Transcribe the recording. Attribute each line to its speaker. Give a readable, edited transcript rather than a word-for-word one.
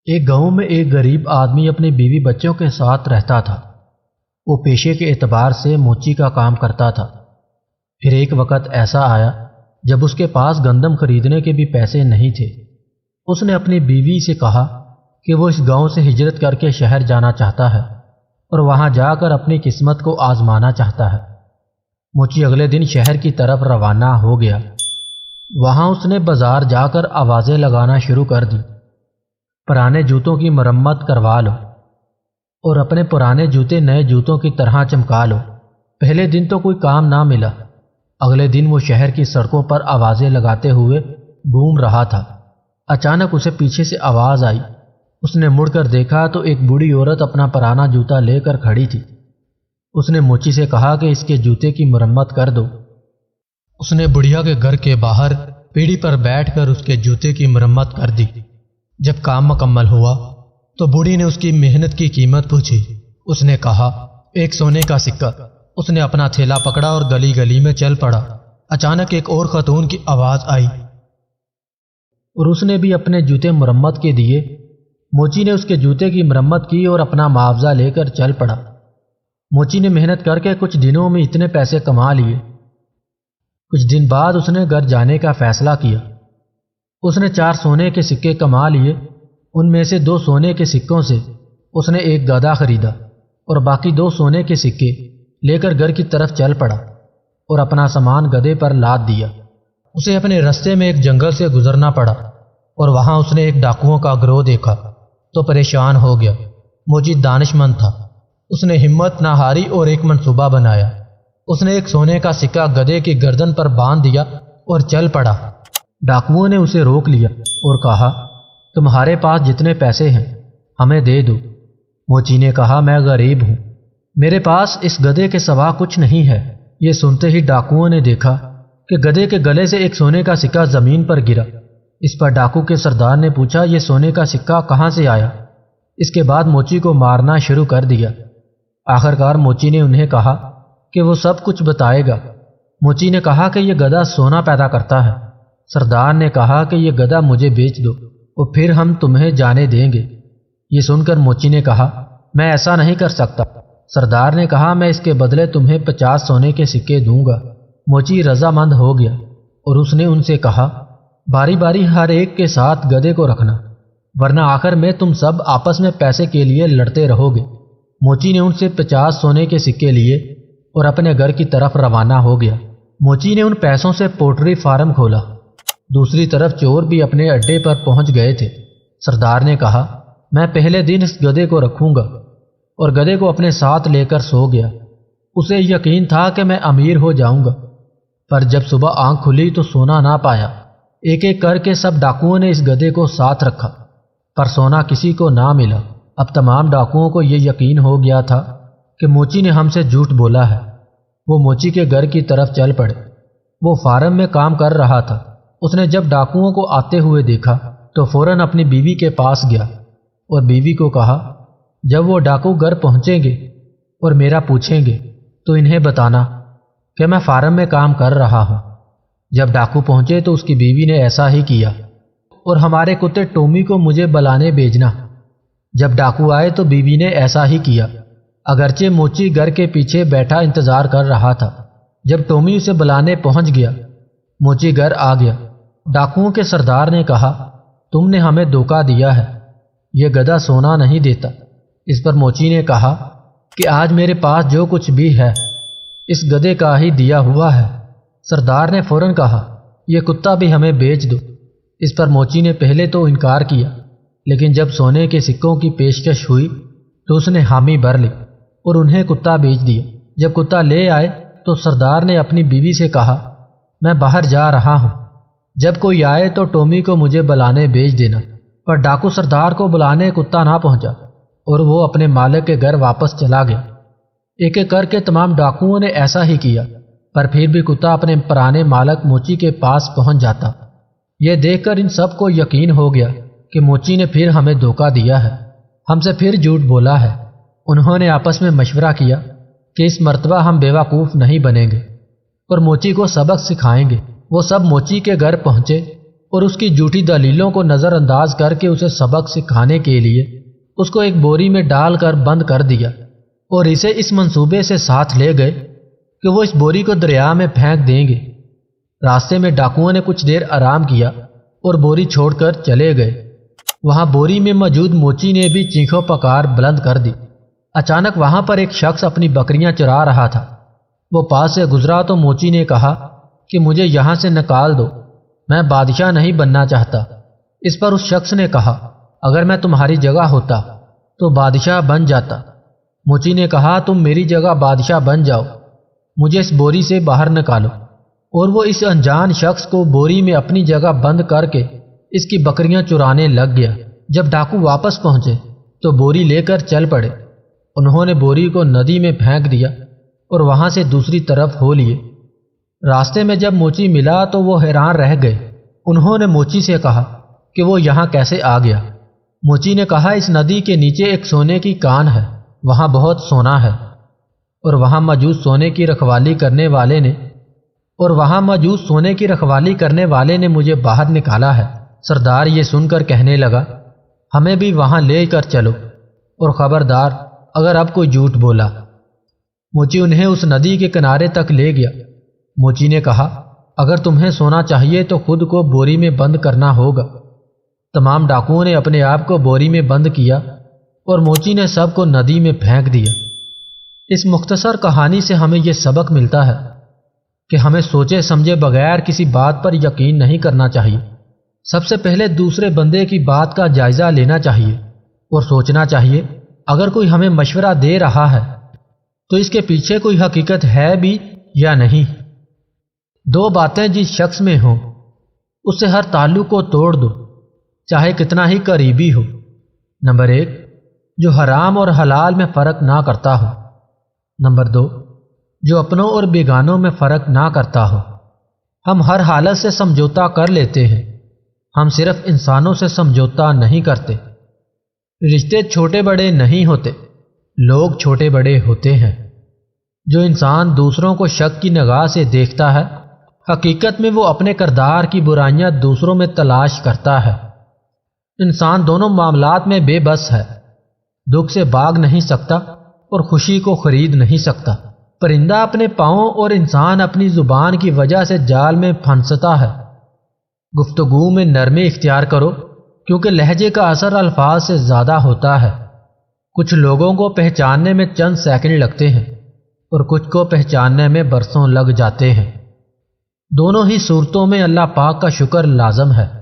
Speaker 1: ایک گاؤں میں ایک غریب آدمی اپنی بیوی بچوں کے ساتھ رہتا تھا۔ وہ پیشے کے اعتبار سے موچی کا کام کرتا تھا۔ پھر ایک وقت ایسا آیا جب اس کے پاس گندم خریدنے کے بھی پیسے نہیں تھے۔ اس نے اپنی بیوی سے کہا کہ وہ اس گاؤں سے ہجرت کر کے شہر جانا چاہتا ہے اور وہاں جا کر اپنی قسمت کو آزمانا چاہتا ہے۔ موچی اگلے دن شہر کی طرف روانہ ہو گیا۔ وہاں اس نے بازار جا کر آوازیں لگانا شروع کر دی، پرانے جوتوں کی مرمت کروا لو اور اپنے پرانے جوتے نئے جوتوں کی طرح چمکا لو۔ پہلے دن تو کوئی کام نہ ملا۔ اگلے دن وہ شہر کی سڑکوں پر آوازیں لگاتے ہوئے گھوم رہا تھا۔ اچانک اسے پیچھے سے آواز آئی۔ اس نے مڑ کر دیکھا تو ایک بوڑھی عورت اپنا پرانا جوتا لے کر کھڑی تھی۔ اس نے موچی سے کہا کہ اس کے جوتے کی مرمت کر دو۔ اس نے بڑھیا کے گھر کے باہر پیڑھی پر بیٹھ کر اس کے جوتے کی مرمت کر دی۔ جب کام مکمل ہوا تو بوڑھی نے اس کی محنت کی قیمت پوچھی۔ اس نے کہا 1 سونے کا سکہ۔ اس نے اپنا تھیلا پکڑا اور گلی گلی میں چل پڑا۔ اچانک ایک اور خاتون کی آواز آئی اور اس نے بھی اپنے جوتے مرمت کے دیے۔ موچی نے اس کے جوتے کی مرمت کی اور اپنا معاوضہ لے کر چل پڑا۔ موچی نے محنت کر کے کچھ دنوں میں اتنے پیسے کما لیے۔ کچھ دن بعد اس نے گھر جانے کا فیصلہ کیا۔ اس نے 4 سونے کے سکے کما لیے۔ ان میں سے 2 سونے کے سکوں سے اس نے ایک گدھا خریدا اور باقی 2 سونے کے سکے لے کر گھر کی طرف چل پڑا اور اپنا سامان گدھے پر لاد دیا۔ اسے اپنے رستے میں ایک جنگل سے گزرنا پڑا اور وہاں اس نے ایک ڈاکوؤں کا گروہ دیکھا تو پریشان ہو گیا۔ موچی دانش مند تھا۔ اس نے ہمت نہ ہاری اور ایک منصوبہ بنایا۔ اس نے 1 سونے کا سکہ گدھے کی گردن پر باندھ دیا اور چل پڑا۔ ڈاکوؤں نے اسے روک لیا اور کہا تمہارے پاس جتنے پیسے ہیں ہمیں دے دو۔ موچی نے کہا میں غریب ہوں، میرے پاس اس گدھے کے سوا کچھ نہیں ہے۔ یہ سنتے ہی ڈاکوؤں نے دیکھا کہ گدھے کے گلے سے ایک سونے کا سکہ زمین پر گرا۔ اس پر ڈاکو کے سردار نے پوچھا یہ سونے کا سکہ کہاں سے آیا؟ اس کے بعد موچی کو مارنا شروع کر دیا۔ آخرکار موچی نے انہیں کہا کہ وہ سب کچھ بتائے گا۔ موچی نے کہا کہ یہ گدھا سونا پیدا کرتا ہے۔ سردار نے کہا کہ یہ گدھا مجھے بیچ دو اور پھر ہم تمہیں جانے دیں گے۔ یہ سن کر موچی نے کہا میں ایسا نہیں کر سکتا۔ سردار نے کہا میں اس کے بدلے تمہیں 50 سونے کے سکے دوں گا۔ موچی رضامند ہو گیا اور اس نے ان سے کہا باری باری ہر ایک کے ساتھ گدھے کو رکھنا ورنہ آخر میں تم سب آپس میں پیسے کے لیے لڑتے رہو گے۔ موچی نے ان سے 50 سونے کے سکے لیے اور اپنے گھر کی طرف روانہ ہو گیا۔ موچی نے ان پیسوں سے پولٹری فارم کھولا۔ دوسری طرف چور بھی اپنے اڈے پر پہنچ گئے تھے۔ سردار نے کہا میں پہلے دن اس گدھے کو رکھوں گا اور گدھے کو اپنے ساتھ لے کر سو گیا۔ اسے یقین تھا کہ میں امیر ہو جاؤں گا، پر جب صبح آنکھ کھلی تو سونا نہ پایا۔ ایک ایک کر کے سب ڈاکوؤں نے اس گدھے کو ساتھ رکھا پر سونا کسی کو نہ ملا۔ اب تمام ڈاکوؤں کو یہ یقین ہو گیا تھا کہ موچی نے ہم سے جھوٹ بولا ہے۔ وہ موچی کے گھر کی طرف چل پڑے۔ وہ فارم میں کام کر رہا تھا۔ اس نے جب ڈاکوؤں کو آتے ہوئے دیکھا تو فوراً اپنی بیوی کے پاس گیا اور بیوی کو کہا جب وہ ڈاکو گھر پہنچیں گے اور میرا پوچھیں گے تو انہیں بتانا کہ میں فارم میں کام کر رہا ہوں۔ جب ڈاکو پہنچے تو اس کی بیوی نے ایسا ہی کیا اور ہمارے کتے ٹومی کو مجھے بلانے بھیجنا۔ جب ڈاکو آئے تو بیوی نے ایسا ہی کیا، اگرچہ موچی گھر کے پیچھے بیٹھا انتظار کر رہا تھا۔ جب ٹومی اسے بلانے پہنچ گیا، موچی گھر آ گیا۔ ڈاکوؤں کے سردار نے کہا تم نے ہمیں دھوکہ دیا ہے، یہ گدھا سونا نہیں دیتا۔ اس پر موچی نے کہا کہ آج میرے پاس جو کچھ بھی ہے اس گدھے کا ہی دیا ہوا ہے۔ سردار نے فوراً کہا یہ کتا بھی ہمیں بیچ دو۔ اس پر موچی نے پہلے تو انکار کیا، لیکن جب سونے کے سکوں کی پیشکش ہوئی تو اس نے حامی بھر لی اور انہیں کتا بیچ دیا۔ جب کتا لے آئے تو سردار نے اپنی بیوی سے کہا میں باہر جا رہا ہوں، جب کوئی آئے تو ٹومی کو مجھے بلانے بھیج دینا۔ پر ڈاکو سردار کو بلانے کتا نہ پہنچا اور وہ اپنے مالک کے گھر واپس چلا گیا۔ ایک ایک کر کے تمام ڈاکوؤں نے ایسا ہی کیا، پر پھر بھی کتا اپنے پرانے مالک موچی کے پاس پہنچ جاتا۔ یہ دیکھ کر ان سب کو یقین ہو گیا کہ موچی نے پھر ہمیں دھوکہ دیا ہے، ہم سے پھر جھوٹ بولا ہے۔ انہوں نے آپس میں مشورہ کیا کہ اس مرتبہ ہم بیوقوف نہیں بنیں گے اور موچی کو سبق سکھائیں گے۔ وہ سب موچی کے گھر پہنچے اور اس کی جھوٹی دلیلوں کو نظر انداز کر کے اسے سبق سکھانے کے لیے اس کو ایک بوری میں ڈال کر بند کر دیا اور اسے اس منصوبے سے ساتھ لے گئے کہ وہ اس بوری کو دریا میں پھینک دیں گے۔ راستے میں ڈاکوؤں نے کچھ دیر آرام کیا اور بوری چھوڑ کر چلے گئے۔ وہاں بوری میں موجود موچی نے بھی چیخو پکار بلند کر دی۔ اچانک وہاں پر ایک شخص اپنی بکریاں چرا رہا تھا۔ وہ پاس سے گزرا تو موچی نے کہا کہ مجھے یہاں سے نکال دو، میں بادشاہ نہیں بننا چاہتا۔ اس پر اس شخص نے کہا اگر میں تمہاری جگہ ہوتا تو بادشاہ بن جاتا۔ موچی نے کہا تم میری جگہ بادشاہ بن جاؤ، مجھے اس بوری سے باہر نکالو۔ اور وہ اس انجان شخص کو بوری میں اپنی جگہ بند کر کے اس کی بکریاں چرانے لگ گیا۔ جب ڈاکو واپس پہنچے تو بوری لے کر چل پڑے۔ انہوں نے بوری کو ندی میں پھینک دیا اور وہاں سے دوسری طرف ہو لیے۔ راستے میں جب موچی ملا تو وہ حیران رہ گئے۔ انہوں نے موچی سے کہا کہ وہ یہاں کیسے آ گیا۔ موچی نے کہا اس ندی کے نیچے ایک سونے کی کان ہے، وہاں بہت سونا ہے اور وہاں موجود سونے کی رکھوالی کرنے والے نے مجھے باہر نکالا ہے۔ سردار یہ سن کر کہنے لگا ہمیں بھی وہاں لے کر چلو اور خبردار اگر اب کوئی جھوٹ بولا۔ موچی انہیں اس ندی کے کنارے تک لے گیا۔ موچی نے کہا اگر تمہیں سونا چاہیے تو خود کو بوری میں بند کرنا ہوگا۔ تمام ڈاکوؤں نے اپنے آپ کو بوری میں بند کیا اور موچی نے سب کو ندی میں پھینک دیا۔ اس مختصر کہانی سے ہمیں یہ سبق ملتا ہے کہ ہمیں سوچے سمجھے بغیر کسی بات پر یقین نہیں کرنا چاہیے۔ سب سے پہلے دوسرے بندے کی بات کا جائزہ لینا چاہیے اور سوچنا چاہیے اگر کوئی ہمیں مشورہ دے رہا ہے تو اس کے پیچھے کوئی حقیقت ہے بھی یا نہیں۔ دو باتیں جس شخص میں ہوں اس سے ہر تعلق کو توڑ دو، چاہے کتنا ہی قریبی ہو۔ نمبر 1، جو حرام اور حلال میں فرق نہ کرتا ہو۔ نمبر 2، جو اپنوں اور بیگانوں میں فرق نہ کرتا ہو۔ ہم ہر حالت سے سمجھوتا کر لیتے ہیں، ہم صرف انسانوں سے سمجھوتا نہیں کرتے۔ رشتے چھوٹے بڑے نہیں ہوتے، لوگ چھوٹے بڑے ہوتے ہیں۔ جو انسان دوسروں کو شک کی نگاہ سے دیکھتا ہے، حقیقت میں وہ اپنے کردار کی برائیاں دوسروں میں تلاش کرتا ہے۔ انسان دونوں معاملات میں بے بس ہے، دکھ سے بھاگ نہیں سکتا اور خوشی کو خرید نہیں سکتا۔ پرندہ اپنے پاؤں اور انسان اپنی زبان کی وجہ سے جال میں پھنستا ہے۔ گفتگو میں نرمی اختیار کرو کیونکہ لہجے کا اثر الفاظ سے زیادہ ہوتا ہے۔ کچھ لوگوں کو پہچاننے میں چند سیکنڈ لگتے ہیں اور کچھ کو پہچاننے میں برسوں لگ جاتے ہیں۔ دونوں ہی صورتوں میں اللہ پاک کا شکر لازم ہے۔